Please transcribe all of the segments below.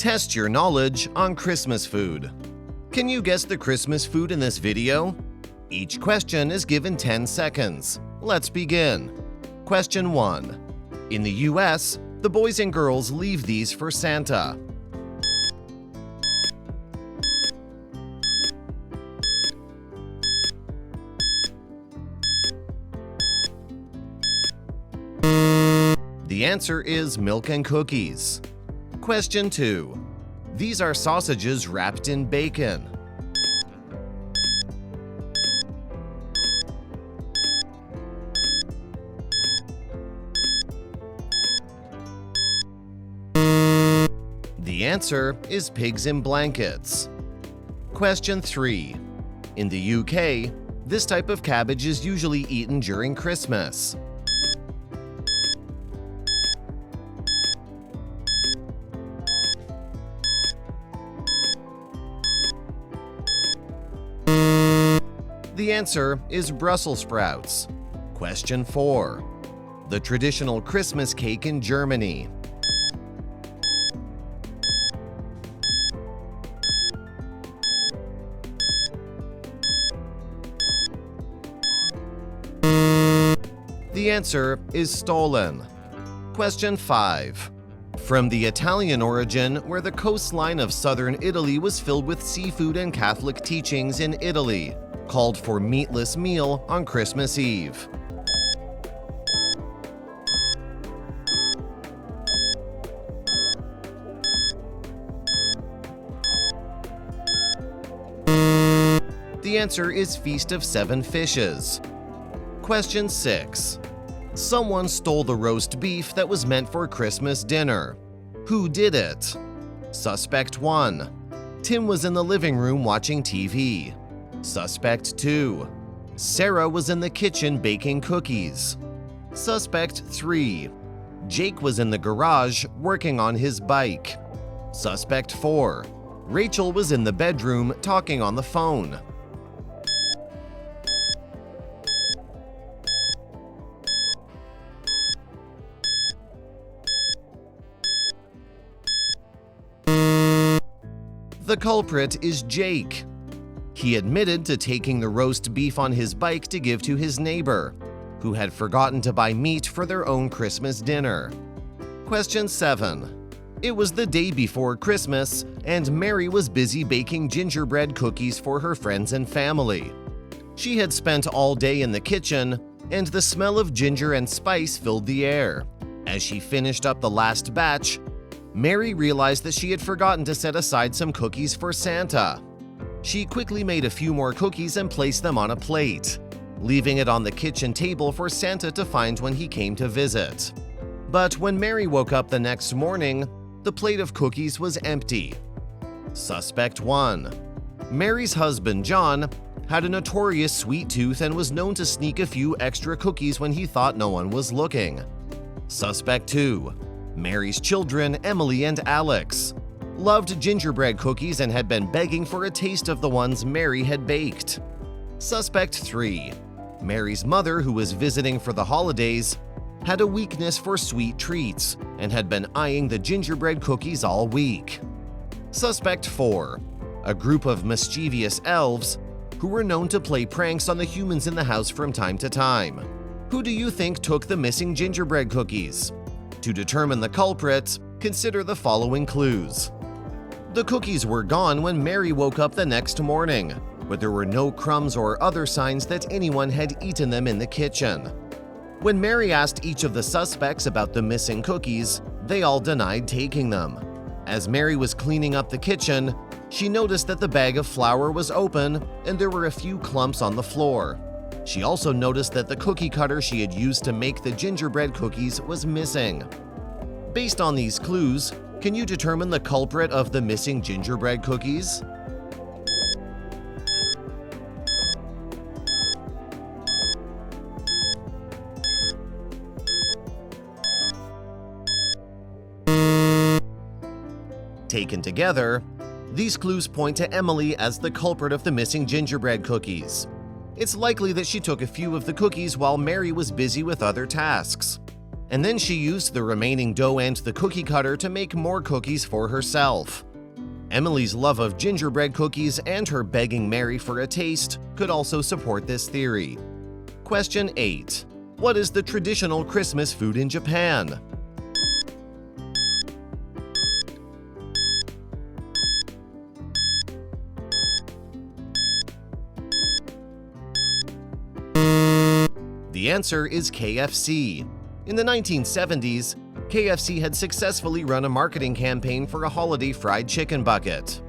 Test your knowledge on Christmas food. Can you guess the Christmas food in this video? Each question is given 10 seconds. Let's begin. Question 1. In the US, the boys and girls leave these for Santa. The answer is milk and cookies. Question 2. These are sausages wrapped in bacon. The answer is pigs in blankets. Question 3. In the UK, this type of cabbage is usually eaten during Christmas. The answer is Brussels sprouts. Question 4. The traditional Christmas cake in Germany. The answer is Stollen. Question 5. From the Italian origin, where the coastline of southern Italy was filled with seafood and Catholic teachings in Italy, called for meatless meal on Christmas Eve. The answer is Feast of Seven Fishes. Question 6. Someone stole the roast beef that was meant for Christmas dinner. Who did it? Suspect 1. Tim was in the living room watching TV. Suspect 2. Sarah was in the kitchen baking cookies. Suspect 3. Jake was in the garage working on his bike. Suspect 4. Rachel was in the bedroom talking on the phone. The culprit is Jake. He admitted to taking the roast beef on his bike to give to his neighbor, who had forgotten to buy meat for their own Christmas dinner. Question 7. It was the day before Christmas, and Mary was busy baking gingerbread cookies for her friends and family. She had spent all day in the kitchen, and the smell of ginger and spice filled the air. As she finished up the last batch, Mary realized that she had forgotten to set aside some cookies for Santa. She quickly made a few more cookies and placed them on a plate, leaving it on the kitchen table for Santa to find when he came to visit. But when Mary woke up the next morning, the plate of cookies was empty. Suspect 1. Mary's husband, John, had a notorious sweet tooth and was known to sneak a few extra cookies when he thought no one was looking. Suspect 2. Mary's children, Emily and Alex, loved gingerbread cookies and had been begging for a taste of the ones Mary had baked. Suspect 3. Mary's mother, who was visiting for the holidays, had a weakness for sweet treats and had been eyeing the gingerbread cookies all week. Suspect 4. A group of mischievous elves who were known to play pranks on the humans in the house from time to time. Who do you think took the missing gingerbread cookies? To determine the culprit, consider the following clues. The cookies were gone when Mary woke up the next morning, but there were no crumbs or other signs that anyone had eaten them in the kitchen. When Mary asked each of the suspects about the missing cookies, they all denied taking them. As Mary was cleaning up the kitchen, she noticed that the bag of flour was open and there were a few clumps on the floor. She also noticed that the cookie cutter she had used to make the gingerbread cookies was missing. Based on these clues, can you determine the culprit of the missing gingerbread cookies? Taken together, these clues point to Emily as the culprit of the missing gingerbread cookies. It's likely that she took a few of the cookies while Mary was busy with other tasks. and then she used the remaining dough and the cookie cutter to make more cookies for herself. Emily's love of gingerbread cookies and her begging Mary for a taste could also support this theory. Question 8. What is the traditional Christmas food in Japan? The answer is KFC. In the 1970s, KFC had successfully run a marketing campaign for a holiday fried chicken bucket.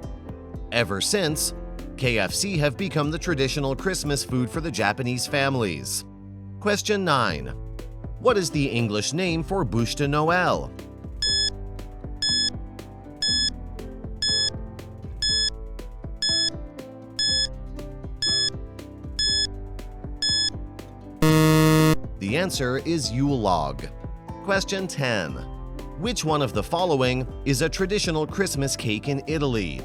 Ever since, KFC have become the traditional Christmas food for the Japanese families. Question 9. What is the English name for bûche de Noël? The answer is Yule log. Question 10. Which one of the following is a traditional Christmas cake in Italy?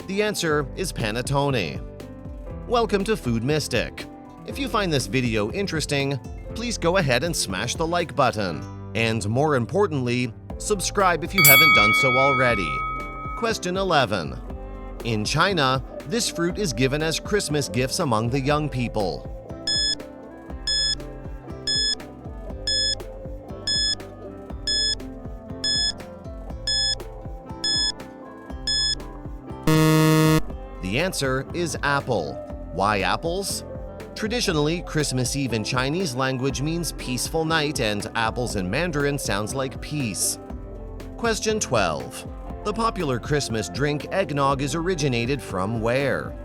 The answer is panettone. Welcome to Food Mystic. If you find this video interesting, please go ahead and smash the like button. And more importantly, subscribe if you haven't done so already. Question 11. In China, this fruit is given as Christmas gifts among the young people. The answer is apple. Why apples? Traditionally, Christmas Eve in Chinese language means peaceful night, and apples in Mandarin sounds like peace. Question 12. The popular Christmas drink eggnog is originated from where?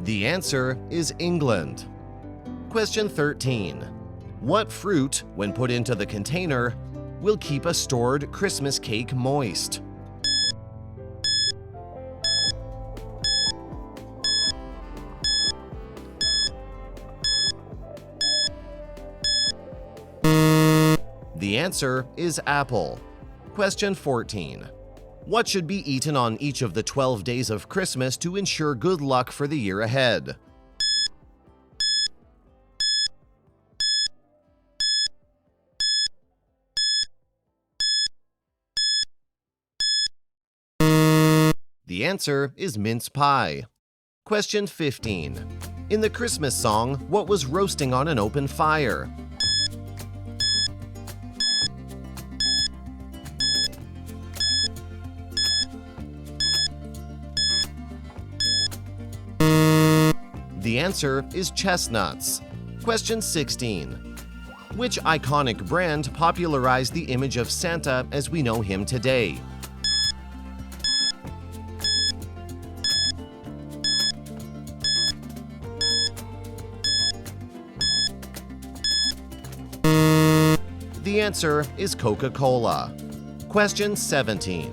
The answer is England. Question 13. What fruit, when put into the container, will keep a stored Christmas cake moist? The answer is apple. Question 14. What should be eaten on each of the 12 days of Christmas to ensure good luck for the year ahead? The answer is mince pie. Question 15. In the Christmas song, what was roasting on an open fire? The answer is chestnuts. Question 16. Which iconic brand popularized the image of Santa as we know him today? The answer is Coca-Cola. Question 17.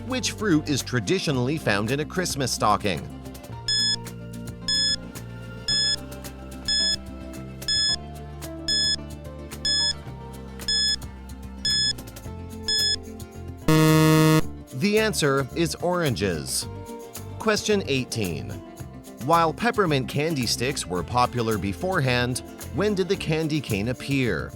Which fruit is traditionally found in a Christmas stocking? The answer is oranges. Question 18. While peppermint candy sticks were popular beforehand, when did the candy cane appear?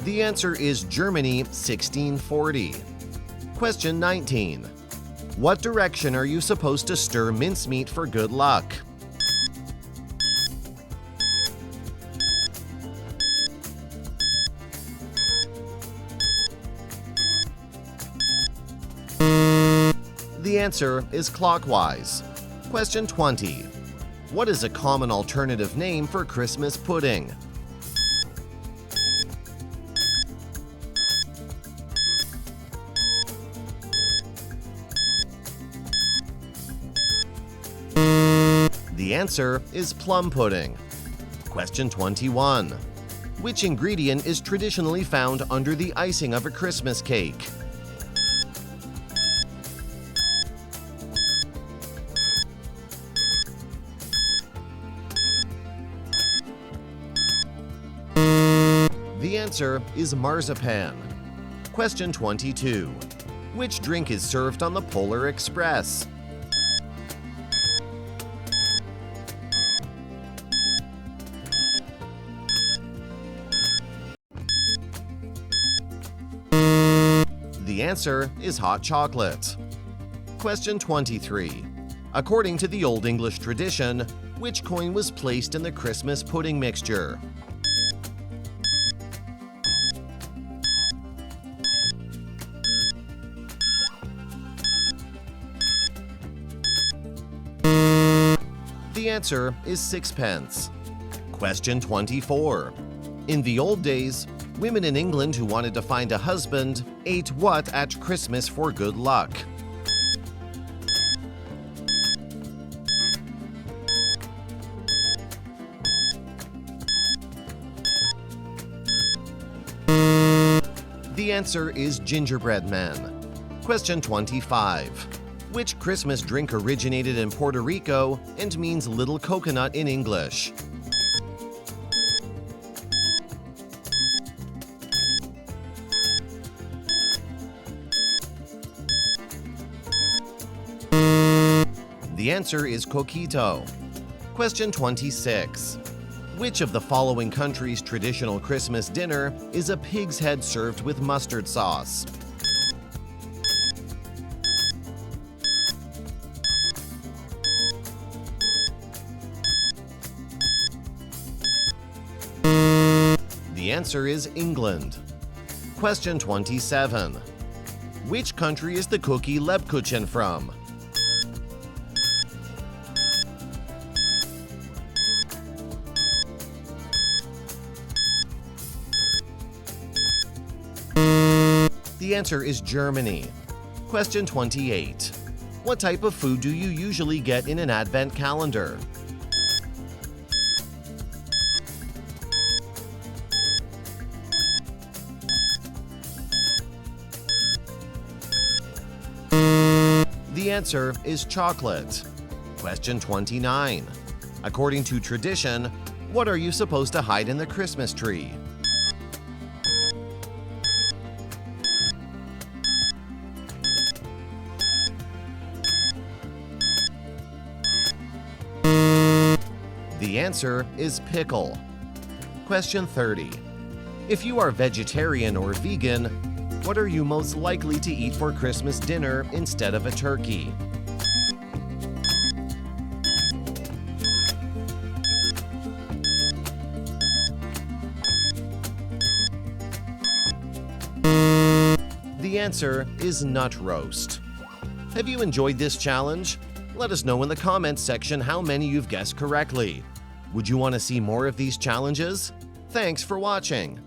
The answer is Germany, 1640. Question 19. What direction are you supposed to stir mincemeat for good luck? The answer is clockwise. Question 20. What is a common alternative name for Christmas pudding? The answer is plum pudding. Question 21. Which ingredient is traditionally found under the icing of a Christmas cake? The answer is marzipan. Question 22. Which drink is served on the Polar Express? The answer is hot chocolate. Question 23. According to the Old English tradition, which coin was placed in the Christmas pudding mixture? The answer is sixpence. Question 24. In the old days, women in England who wanted to find a husband ate what at Christmas for good luck? The answer is gingerbread men. Question 25. Which Christmas drink originated in Puerto Rico and means little coconut in English? The answer is coquito. Question 26. Which of the following countries' traditional Christmas dinner is a pig's head served with mustard sauce? The answer is England. Question 27. Which country is the cookie Lebkuchen from? The answer is Germany. Question 28. What type of food do you usually get in an advent calendar? The answer is chocolate. Question 29. According to tradition, what are you supposed to hide in the Christmas tree? The answer is pickle. Question 30. If you are vegetarian or vegan, what are you most likely to eat for Christmas dinner instead of a turkey? The answer is nut roast. Have you enjoyed this challenge? Let us know in the comments section how many you've guessed correctly. Would you want to see more of these challenges? Thanks for watching.